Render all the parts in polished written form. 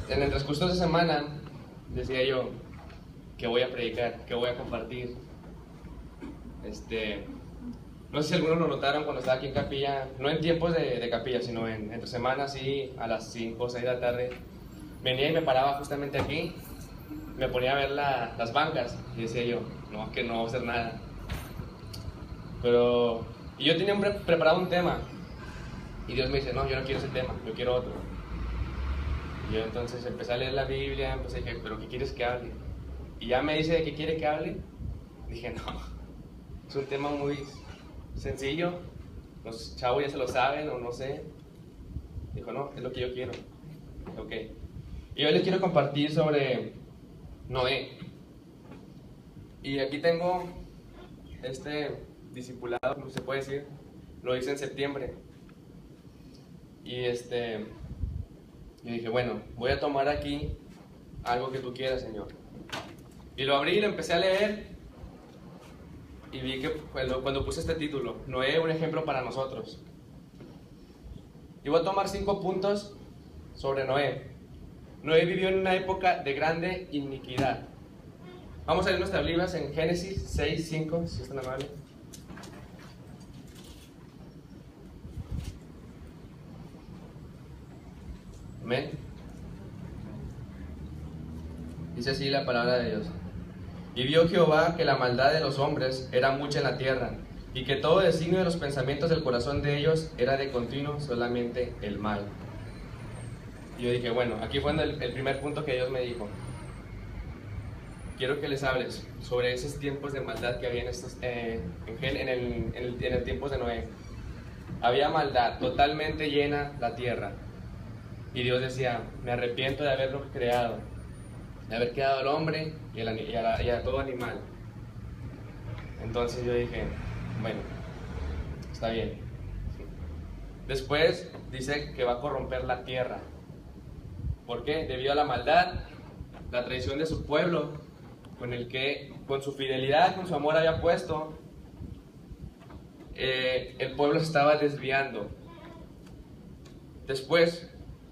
En el transcurso de semana decía yo que voy a predicar, que voy a compartir. No sé si algunos lo notaron cuando estaba aquí en capilla, no en tiempos de capilla, sino entre semanas, sí, a las 5 o 6 de la tarde. Venía y me paraba justamente aquí, me ponía a ver las bancas y decía yo, no, que no voy a hacer nada. Y yo tenía preparado un tema y Dios me dice, no, yo no quiero ese tema, yo quiero otro. Y yo entonces empecé a leer la Biblia, empecé a decir, pero ¿qué quieres que hable? Y ya me dice de qué quiere que hable. Dije, no, es un tema muy sencillo, los chavos ya se lo saben o no sé. Dijo, no, es lo que yo quiero. Ok. Y hoy les quiero compartir sobre Noé. Y aquí tengo este discipulado, como se puede decir, lo hice en septiembre. Y yo dije, bueno, voy a tomar aquí algo que tú quieras, Señor. Y lo abrí y lo empecé a leer. Y vi que cuando puse este título, Noé, un ejemplo para nosotros. Y voy a tomar 5 puntos sobre Noé. Noé vivió en una época de grande iniquidad. Vamos a leer nuestras Biblias en Génesis 6:5, si están amables. Amén. Dice así la palabra de Dios. Y vio Jehová que la maldad de los hombres era mucha en la tierra, y que todo designio de los pensamientos del corazón de ellos era de continuo solamente el mal. Y yo dije, bueno, aquí fue el primer punto que Dios me dijo. Quiero que les hables sobre esos tiempos de maldad que había en el tiempos de Noé. Había maldad totalmente llena la tierra. Y Dios decía, me arrepiento de haberlo creado, de haber creado al hombre y a todo animal. Entonces yo dije, bueno, está bien. Después dice que va a corromper la tierra. ¿Por qué? Debido a la maldad, la traición de su pueblo, con su fidelidad, con su amor había puesto, el pueblo se estaba desviando. Después,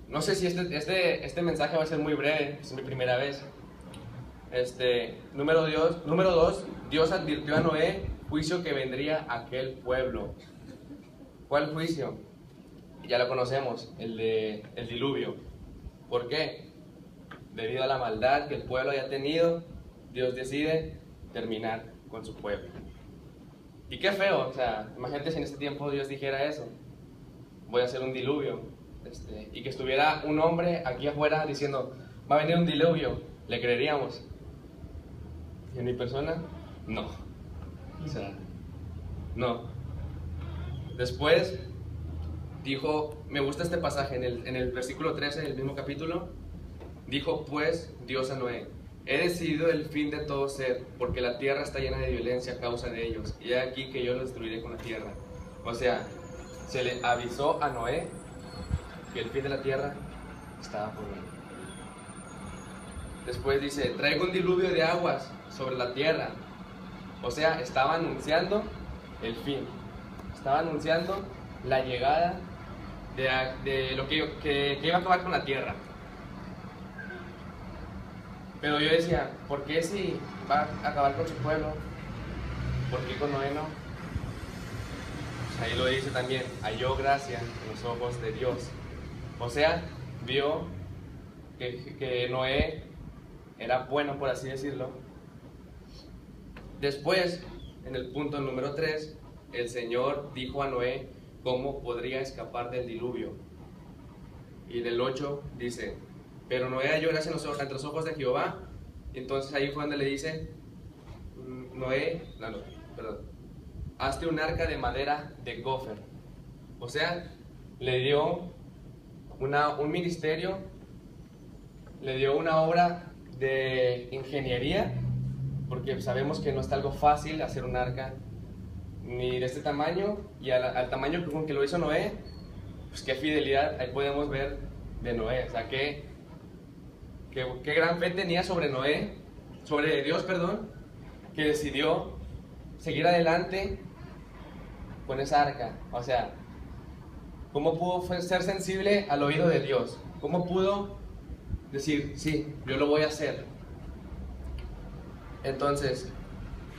no sé si este mensaje va a ser muy breve, es mi primera vez. Número 2, Dios advirtió a Noé juicio que vendría a aquel pueblo. ¿Cuál juicio? Ya lo conocemos, el diluvio. ¿Por qué? Debido a la maldad que el pueblo haya tenido, Dios decide terminar con su pueblo. Y qué feo, o sea, imagínate si en este tiempo Dios dijera eso, voy a hacer un diluvio, y que estuviera un hombre aquí afuera diciendo, va a venir un diluvio, ¿le creeríamos? ¿Y en mi persona? No. O sea, no. Después dijo, me gusta este pasaje en el versículo 13 del mismo capítulo, dijo pues Dios a Noé, he decidido el fin de todo ser, porque la tierra está llena de violencia a causa de ellos, y he aquí que yo lo destruiré con la tierra. O sea, se le avisó a Noé que el fin de la tierra estaba por venir. Después dice, traigo un diluvio de aguas sobre la tierra. O sea, estaba anunciando el fin. Estaba anunciando la llegada de lo que iba a acabar con la tierra. Pero yo decía, ¿por qué si va a acabar con su pueblo? ¿Por qué con Noé no? Pues ahí lo dice también, halló gracia en los ojos de Dios. O sea, vio que Noé era bueno, por así decirlo. Después, en el punto número 3, el Señor dijo a Noé cómo podría escapar del diluvio. Y en el 8 dice, pero Noé halló gracia ante los ojos de Jehová. Y entonces ahí fue donde le dice, hazte un arca de madera de gofer. O sea, le dio un ministerio, le dio una obra de ingeniería, porque sabemos que no está algo fácil hacer un arca ni de este tamaño, y al tamaño con que lo hizo Noé, pues qué fidelidad ahí podemos ver de Noé. O sea, qué gran fe tenía sobre Dios, que decidió seguir adelante con esa arca. O sea, ¿cómo pudo ser sensible al oído de Dios? ¿Cómo pudo decir, sí, yo lo voy a hacer. Entonces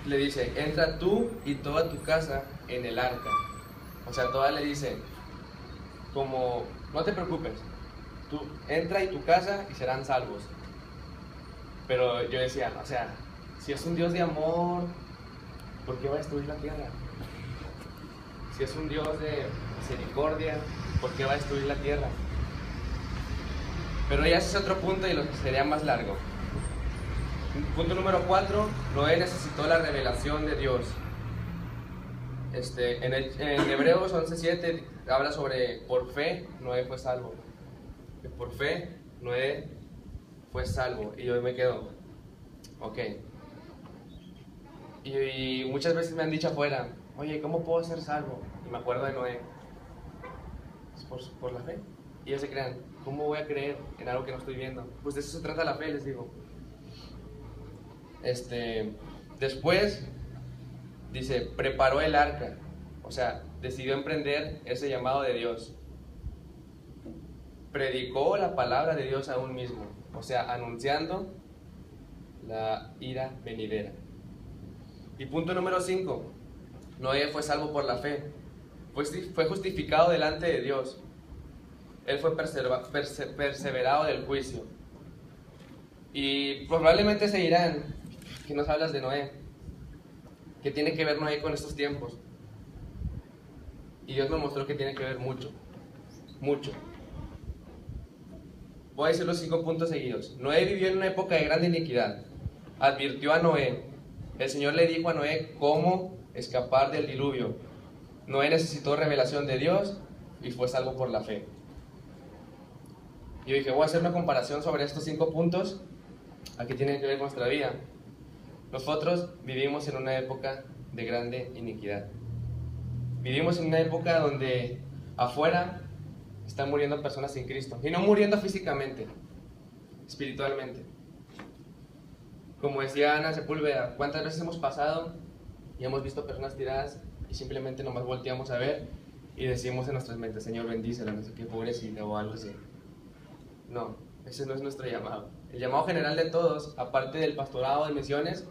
le dice, entra tú y toda tu casa en el arca. O sea, toda le dice, como, no te preocupes, tú entra y tu casa y serán salvos. Pero yo decía, o sea, si es un Dios de amor, ¿por qué va a destruir la tierra? Si es un Dios de misericordia, ¿por qué va a destruir la tierra? Pero ya ese es otro punto y lo sería más largo. Punto número 4, Noé necesitó la revelación de Dios. En Hebreos 11:7 habla sobre por fe Noé fue salvo. Que por fe Noé fue salvo. Y yo me quedo, ok. Y muchas veces me han dicho afuera, oye, ¿cómo puedo ser salvo? Y me acuerdo de Noé. Es por la fe. Y ellos se crean, ¿cómo voy a creer en algo que no estoy viendo? Pues de eso se trata la fe, les digo. Después dice, preparó el arca. O sea, decidió emprender ese llamado de Dios. Predicó la palabra de Dios a uno mismo. O sea, anunciando la ira venidera. Y punto número 5, Noé fue salvo por la fe. Fue justificado delante de Dios. Él fue perseverado del juicio. Y probablemente se dirán, ¿qué nos hablas de Noé? ¿Qué tiene que ver Noé con estos tiempos? Y Dios me mostró que tiene que ver mucho, mucho. Voy a decir los 5 puntos seguidos. Noé vivió en una época de grande iniquidad. Advirtió a Noé. El Señor le dijo a Noé cómo escapar del diluvio. Noé necesitó revelación de Dios y fue salvo por la fe. Yo dije, voy a hacer una comparación sobre estos 5 puntos a qué tienen que ver con nuestra vida. Nosotros vivimos en una época de grande iniquidad. Vivimos en una época donde afuera están muriendo personas sin Cristo. Y no muriendo físicamente, espiritualmente. Como decía Ana Sepúlveda, ¿cuántas veces hemos pasado y hemos visto personas tiradas y simplemente nomás volteamos a ver y decimos en nuestras mentes, Señor, bendícela, no sé qué, pobrecita o algo así? No, ese no es nuestro llamado. El llamado general de todos, aparte del pastorado de misiones,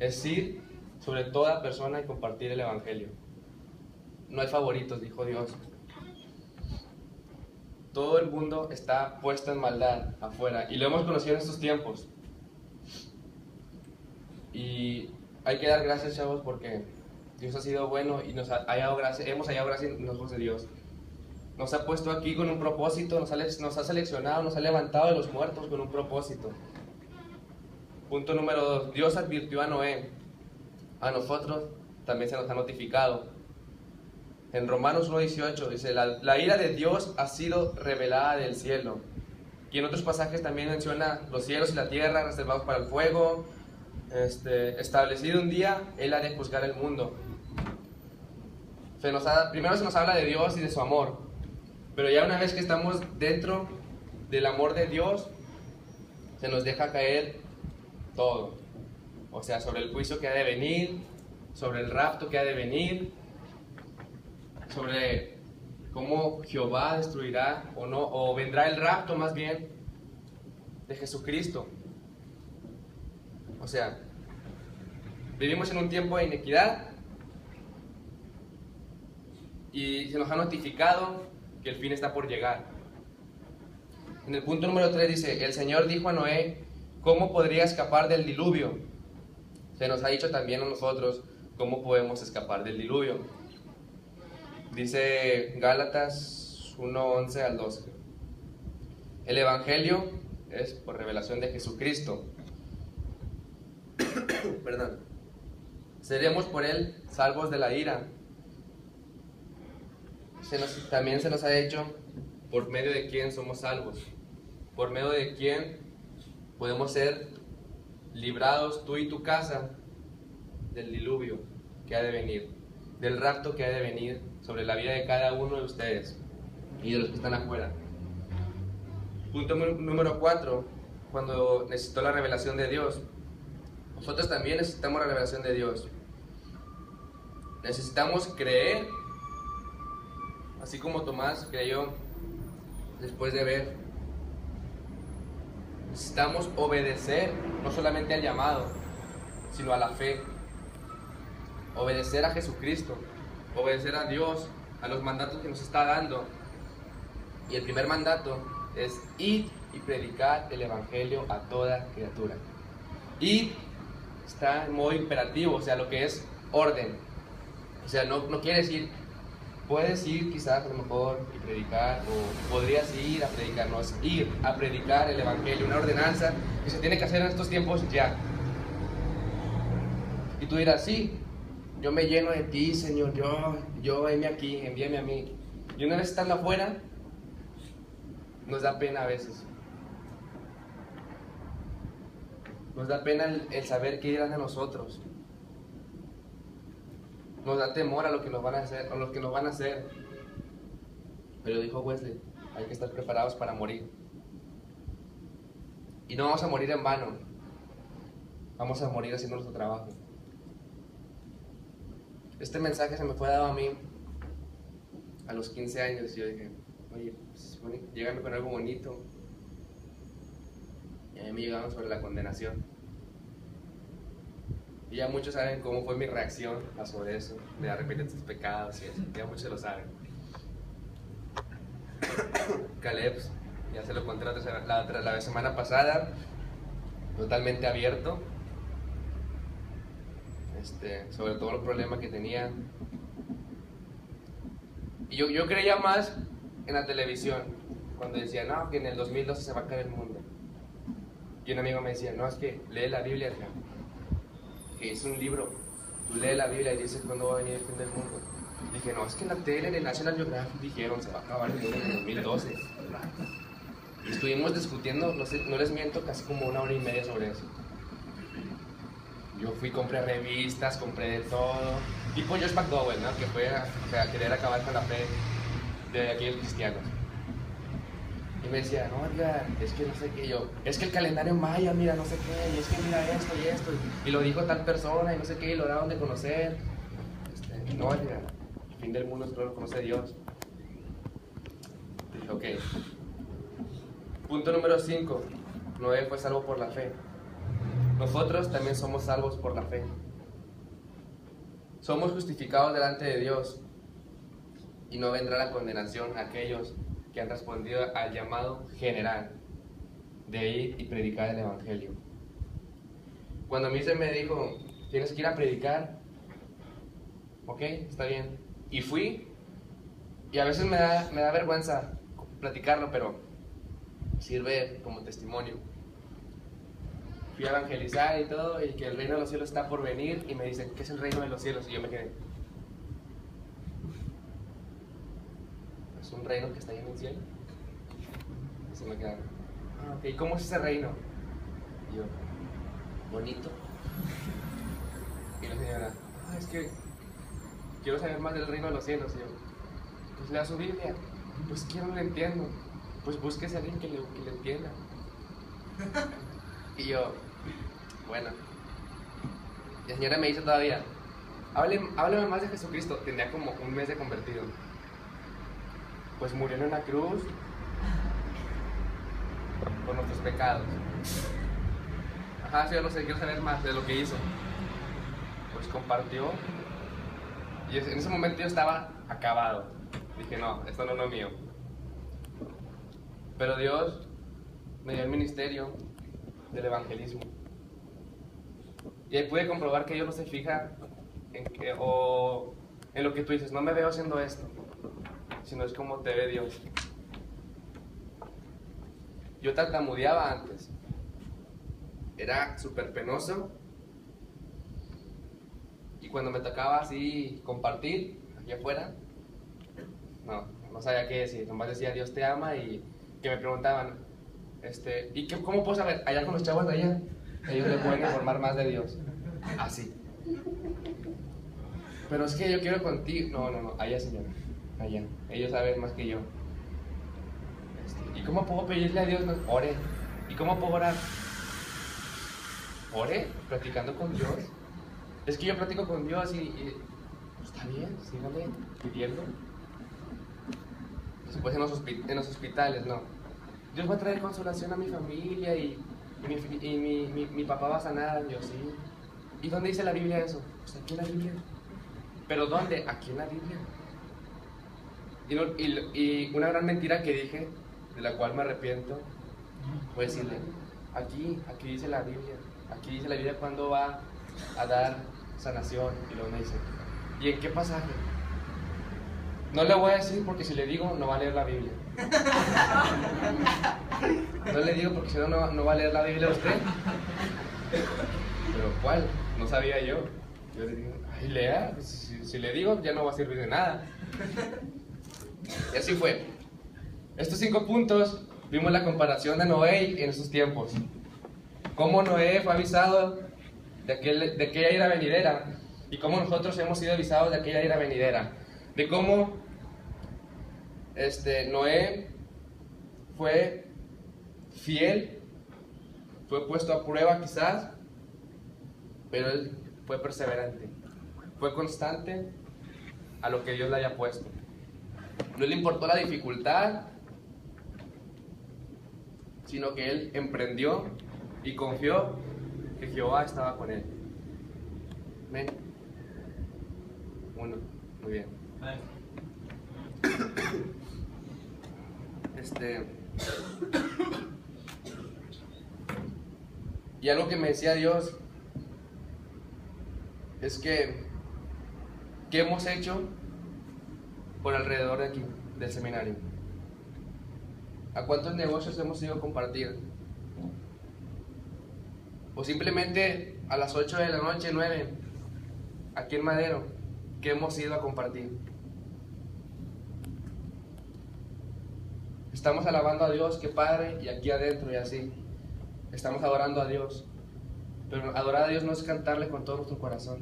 es ir sobre toda persona y compartir el evangelio. No hay favoritos, dijo Dios. Todo el mundo está puesto en maldad afuera y lo hemos conocido en estos tiempos. Y hay que dar gracias, chavos, porque Dios ha sido bueno y hemos hallado gracia en los ojos de Dios. Nos ha puesto aquí con un propósito, nos ha seleccionado, nos ha levantado de los muertos con un propósito. Punto número 2, Dios advirtió a Noé. A nosotros también se nos ha notificado. En Romanos 1:18 dice, la ira de Dios ha sido revelada del cielo. Y en otros pasajes también menciona los cielos y la tierra reservados para el fuego. Establecido un día, Él ha de juzgar el mundo. Primero se nos habla de Dios y de su amor. Pero ya una vez que estamos dentro del amor de Dios, se nos deja caer todo. O sea, sobre el juicio que ha de venir, sobre el rapto que ha de venir, sobre cómo Jehová destruirá o no, o vendrá el rapto más bien de Jesucristo. O sea, vivimos en un tiempo de iniquidad y se nos ha notificado que el fin está por llegar. En el punto número 3 dice, el Señor dijo a Noé cómo podría escapar del diluvio. Se nos ha dicho también a nosotros cómo podemos escapar del diluvio. Dice Gálatas 1:11 al 12. El Evangelio es por revelación de Jesucristo. Perdón. Seremos por Él salvos de la ira. También se nos ha hecho por medio de quién somos salvos. Por medio de quién podemos ser librados tú y tu casa del diluvio que ha de venir, del rapto que ha de venir sobre la vida de cada uno de ustedes y de los que están afuera. Punto número 4, cuando necesitó la revelación de Dios. Nosotros también necesitamos la revelación de Dios. Necesitamos creer, así como Tomás creyó después de ver. Necesitamos obedecer no solamente al llamado, sino a la fe. Obedecer a Jesucristo, obedecer a Dios, a los mandatos que nos está dando. Y el primer mandato es ir y predicar el evangelio a toda criatura. Ir está en modo imperativo, o sea, lo que es orden. O sea, no quiere decir, puedes ir quizás a lo mejor y predicar, o podrías ir a predicar, no, es ir a predicar el evangelio, una ordenanza que se tiene que hacer en estos tiempos ya. Y tú dirás, sí, yo me lleno de ti, Señor, yo heme aquí, envíame a mí. Y una vez estando afuera, nos da pena a veces. Nos da pena el saber qué dirán de nosotros. Nos da temor a lo que nos van a hacer, a lo que nos van a hacer. Pero dijo Wesley, hay que estar preparados para morir. Y no vamos a morir en vano. Vamos a morir haciendo nuestro trabajo. Este mensaje se me fue dado a mí a los 15 años y yo dije, oye, pues, llégame con algo bonito. Y a mí me llegaron sobre la condenación. Y ya muchos saben cómo fue mi reacción a sobre eso, de arrepentir tus pecados y eso, ya muchos lo saben. Caleb, ya se lo conté la semana pasada, totalmente abierto, sobre todo el problema que tenía. Y yo creía más en la televisión, cuando decía, no, que en el 2012 se va a caer el mundo. Y un amigo me decía, no, es que lee la Biblia, que es un libro, tú lees la Biblia y dices cuándo va a venir el fin del mundo. Dije, no, es que en la tele, en el National Geographic dijeron, se va a acabar el mundo en el 2012. Y estuvimos discutiendo, no les miento, casi como 1 hora y media sobre eso. Yo compré revistas, compré de todo, tipo Josh McDowell, ¿no? Que fue a querer acabar con la fe de aquellos cristianos. Y me decía, no, oiga, es que no sé qué, yo, es que el calendario maya, mira, no sé qué, y es que mira esto y esto, y lo dijo tal persona, y no sé qué, y lo daban de conocer. No, oiga, el fin del mundo solo lo conoce Dios. Dije, ok. Punto número 5. Noé fue salvo por la fe. Nosotros también somos salvos por la fe. Somos justificados delante de Dios, y no vendrá la condenación a aquellos que han respondido al llamado general de ir y predicar el evangelio. Cuando a mí se me dijo, tienes que ir a predicar, ok, está bien. Y fui, y a veces me da vergüenza platicarlo, pero sirve como testimonio. Fui a evangelizar y todo, y que el reino de los cielos está por venir, y me dicen, ¿qué es el reino de los cielos? Y yo me quedé, ¿es un reino que está ahí en el cielo? Y se me quedaron, ok, ¿cómo es ese reino? Y yo, bonito. Y la señora, es que quiero saber más del reino de los cielos. Y yo, pues lea su Biblia. Pues que yo no lo entiendo. Pues búsquese a alguien que le entienda. Y yo, bueno. Y la señora me dice todavía, háblame más de Jesucristo. Tenía como 1 mes de convertido. Pues murió en una cruz por nuestros pecados. Ajá, sí, yo no sé, quiero saber más de lo que hizo. Pues compartió. Y en ese momento yo estaba acabado. Dije, no, esto no es lo mío. Pero Dios me dio el ministerio del evangelismo. Y ahí pude comprobar que Dios no se fija en lo que tú dices, no me veo haciendo esto, sino es como te ve Dios. Yo tartamudeaba antes. Era súper penoso. Y cuando me tocaba así compartir aquí afuera, no sabía qué decir. Nomás decía Dios te ama, y que me preguntaban, ¿y cómo puedo saber? Allá con los chavos de allá, ellos le pueden informar más de Dios. Así. Pero es que yo quiero contigo. No, allá señora, allá. Ellos saben más que yo. ¿Y cómo puedo pedirle a Dios? No, ore. ¿Y cómo puedo orar? Ore, platicando con Dios. Es que yo platico con Dios y está bien, sígame pidiendo. Después en los hospitales, no. Dios va a traer consolación a mi familia y mi papá va a sanar. Yo, sí. ¿Y dónde dice la Biblia eso? Pues aquí en la Biblia. ¿Pero dónde? Aquí en la Biblia. Y una gran mentira que dije, de la cual me arrepiento, fue decirle, aquí dice la Biblia. Aquí dice la Biblia cuándo va a dar sanación. Y luego me dice, ¿y en qué pasaje? No le voy a decir porque si le digo no va a leer la Biblia. No le digo porque si no, no va a leer la Biblia usted. Pero ¿cuál? No sabía yo. Yo le digo, ay, lea. Si le digo ya no va a servir de nada. Y así fue. Estos 5 puntos vimos la comparación de Noé en esos tiempos. Cómo Noé fue avisado de aquella ira venidera y cómo nosotros hemos sido avisados de aquella ira venidera. De cómo Noé fue fiel, fue puesto a prueba quizás, pero él fue perseverante, fue constante a lo que Dios le haya puesto. No le importó la dificultad, sino que él emprendió y confió que Jehová estaba con él. Amén. 1, muy bien. Y algo que me decía Dios es que ¿qué hemos hecho por alrededor de aquí, del seminario? ¿A cuántos negocios hemos ido a compartir? O simplemente a las 8 de la noche, 9, aquí en Madero, ¿qué hemos ido a compartir? Estamos alabando a Dios, qué padre, y aquí adentro y así. Estamos adorando a Dios. Pero adorar a Dios no es cantarle con todo nuestro corazón.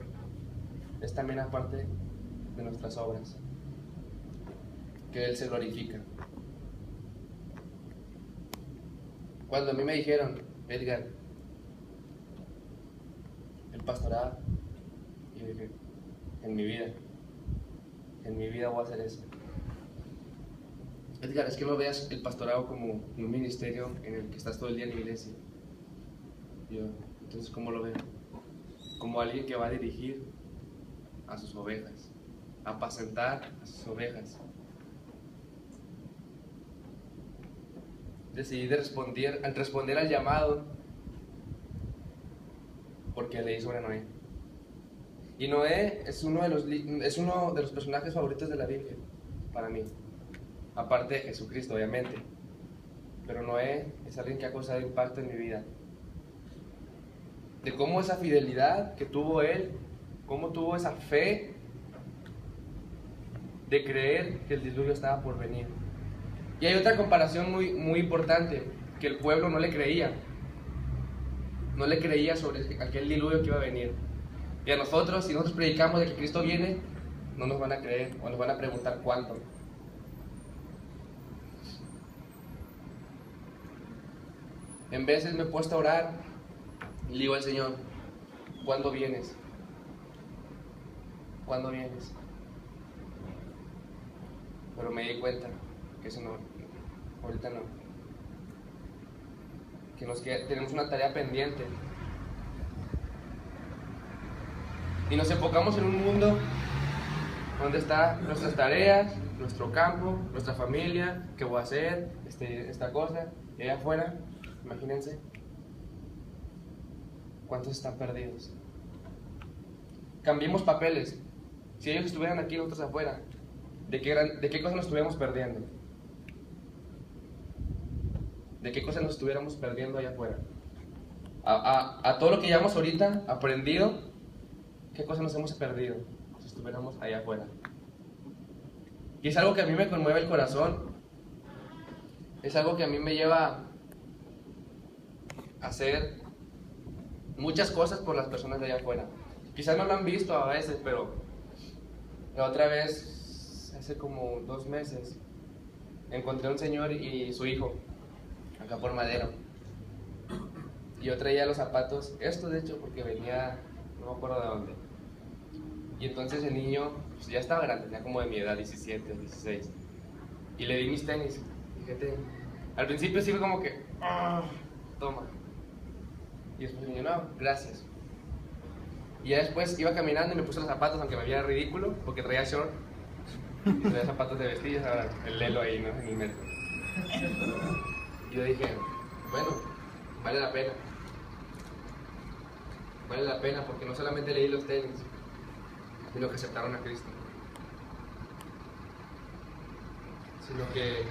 Es también aparte de nuestras obras. Que Él se glorifica. Cuando a mí me dijeron, Edgar, el pastorado, y dije, en mi vida voy a hacer eso. Edgar, es que no veas el pastorado como un ministerio en el que estás todo el día en la iglesia. Yo, entonces, ¿cómo lo veo? Como alguien que va a dirigir a sus ovejas, a apacentar a sus ovejas. Decidí responder al llamado porque leí sobre Noé. Y Noé es uno de los personajes favoritos de la Biblia para mí. Aparte de Jesucristo, obviamente. Pero Noé es alguien que ha causado impacto en mi vida. De cómo esa fidelidad que tuvo él, cómo tuvo esa fe de creer que el diluvio estaba por venir. Y hay otra comparación muy, muy importante, que el pueblo no le creía. No le creía sobre aquel diluvio que iba a venir. Y a nosotros, si nosotros predicamos de que Cristo viene, no nos van a creer o nos van a preguntar cuándo. En veces me he puesto a orar y le digo al Señor, ¿cuándo vienes? ¿Cuándo vienes? Pero me di cuenta que eso no, ahorita no. Que tenemos una tarea pendiente. Y nos enfocamos en un mundo donde están nuestras tareas, nuestro campo, nuestra familia, qué voy a hacer, esta cosa, y allá afuera. Imagínense cuántos están perdidos. Cambiemos papeles. Si ellos estuvieran aquí, nosotros afuera, ¿de qué cosas nos estuviéramos perdiendo? ¿De qué cosas nos estuviéramos perdiendo allá afuera? A todo lo que llevamos ahorita aprendido, ¿qué cosas nos hemos perdido si estuviéramos allá afuera? Y es algo que a mí me conmueve el corazón. Es algo que a mí me lleva hacer muchas cosas por las personas de allá afuera. Quizás no lo han visto a veces, pero la otra vez, hace como 2 meses, encontré a un señor y su hijo, acá por Madero. Y yo traía los zapatos, estos de hecho, porque venía, no me acuerdo de dónde. Y entonces el niño, pues ya estaba grande, tenía como de mi edad, 17, 16. Y le di mis tenis, fíjate. Al principio sí fue como que, toma. Y después me dijo, no, gracias. Y ya después iba caminando y me puse los zapatos, aunque me veía ridículo, porque traía short y traía zapatos de vestir, ahora el lelo ahí, ¿no? En el metro. Y yo dije, bueno, vale la pena. Vale la pena porque no solamente leí los tenis, sino que aceptaron a Cristo. Sino que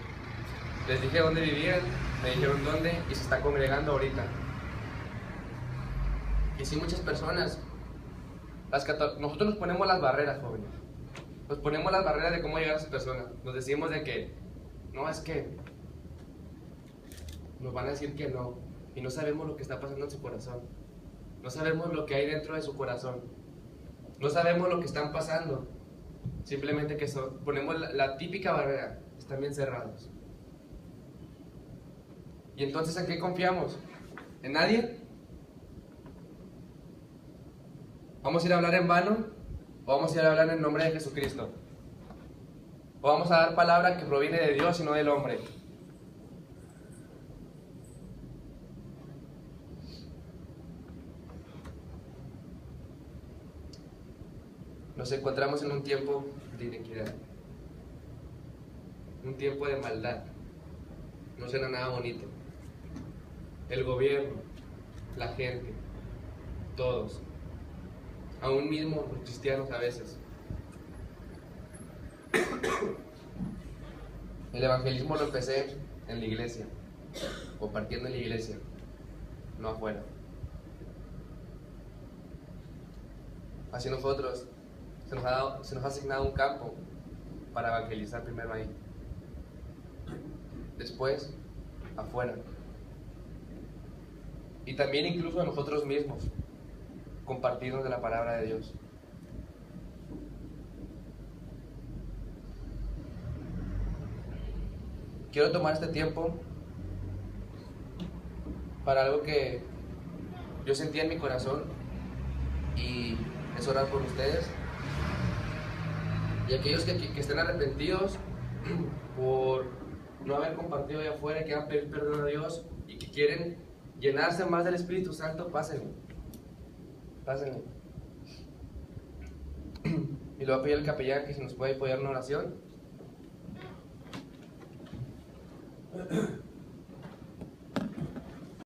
les dije dónde vivían, me dijeron dónde y se está congregando ahorita. Y sí, muchas personas, nosotros nos ponemos las barreras, jóvenes. Nos ponemos las barreras de cómo llegar a esas personas. Nos decimos de que, no, es que nos van a decir que no. Y no sabemos lo que está pasando en su corazón. No sabemos lo que hay dentro de su corazón. No sabemos lo que están pasando. Simplemente que ponemos la típica barrera. Están bien cerrados. ¿Y entonces en qué confiamos? ¿En nadie? ¿Vamos a ir a hablar en vano? ¿O vamos a ir a hablar en nombre de Jesucristo? ¿O vamos a dar palabra que proviene de Dios y no del hombre? Nos encontramos en un tiempo de iniquidad. Un tiempo de maldad. No suena nada bonito. El gobierno, la gente, todos. Aún mismo los cristianos a veces. El evangelismo lo empecé en la iglesia, compartiendo en la iglesia, no afuera. Así nosotros, se nos ha asignado un campo para evangelizar primero ahí. Después, afuera. Y también incluso a nosotros mismos, compartirnos de la palabra de Dios. Quiero tomar este tiempo para algo que yo sentía en mi corazón y es orar por ustedes y aquellos que estén arrepentidos por no haber compartido allá afuera y quieran pedir perdón a Dios y que quieren llenarse más del Espíritu Santo, pásenle. Y le voy a pedir al capellán que si nos puede apoyar en oración.